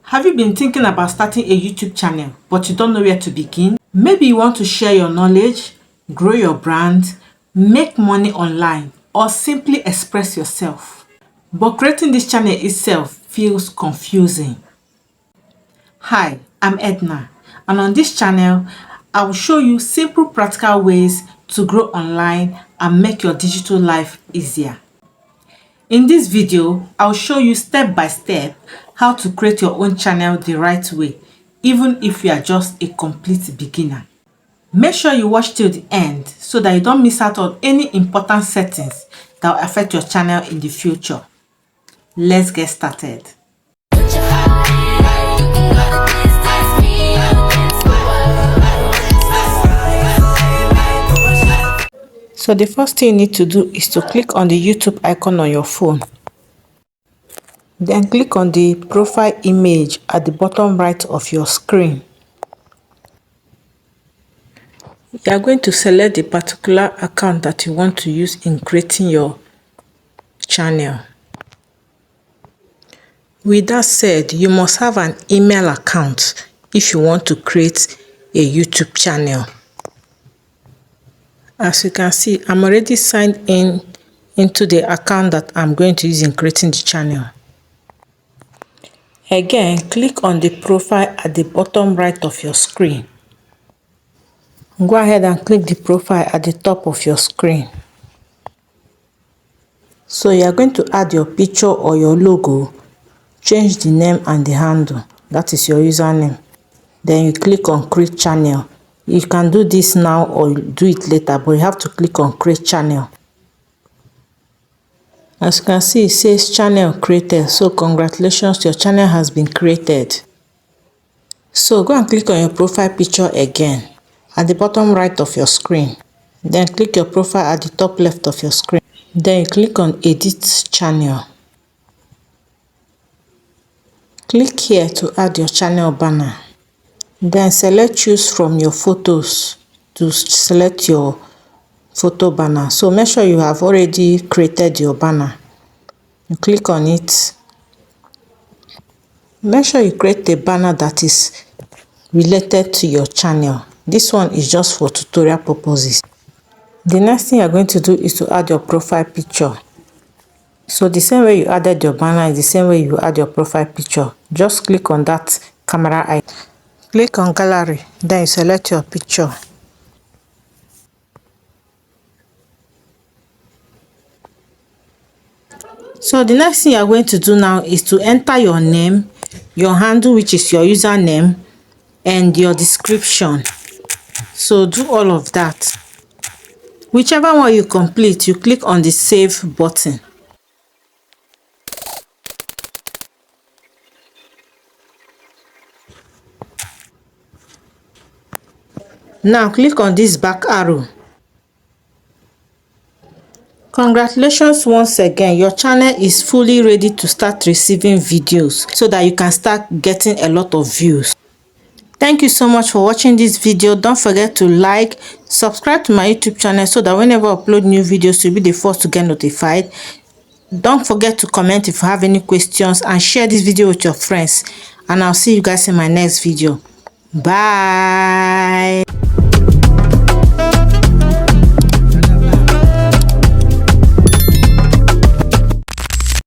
Have you been thinking about starting a YouTube channel, but you don't know where to begin? Maybe you want to share your knowledge, grow your brand, make money online, or simply express yourself. But creating this channel itself feels confusing. Hi, I'm Edna, and on this channel, I will show you simple practical ways to grow online and make your digital life easier. In this video, I'll show you step by step how to create your own channel the right way, even if you are just a complete beginner. Make sure you watch till the end so that you don't miss out on any important settings that will affect your channel in the future. Let's get started. So the first thing you need to do is to click on the YouTube icon on your phone. Then click on the profile image at the bottom right of your screen. You are going to select the particular account that you want to use in creating your channel. With that said, you must have an email account if you want to create a YouTube channel. As you can see, I'm already signed in into the account that I'm going to use in creating the channel. Again, click on the profile at the bottom right of your screen. Go ahead and click the profile at the top of your screen. So you are going to add your picture or your logo, change the name and the handle, that is your username. Then you click on create channel. You can do this now or do it later, but you have to click on create channel. As you can see, it says channel created. So congratulations, your channel has been created. So go and click on your profile picture again at the bottom right of your screen. Then click your profile at the top left of your screen. Then you click on edit channel. Click here to add your channel banner. Then select choose from your photos to select your photo banner. So make sure you have already created your banner. You click on it. Make sure you create a banner that is related to your channel. This one is just for tutorial purposes. The next thing you're going to do is to add your profile picture. So the same way you added your banner is the same way you add your profile picture. Just click on that camera icon. Click on gallery, then you select your picture. So the next thing you are going to do now is to enter your name, your handle, which is your username, and your description. So do all of that. Whichever one you complete, you click on the save button. Now click on this back arrow. Congratulations once again, your channel is fully ready to start receiving videos so that you can start getting a lot of views. Thank you so much for watching this video. Don't forget to like, subscribe to my YouTube channel so that whenever I upload new videos, you'll be the first to get notified. Don't forget to comment if you have any questions and share this video with your friends. And I'll see you guys in my next video. Bye.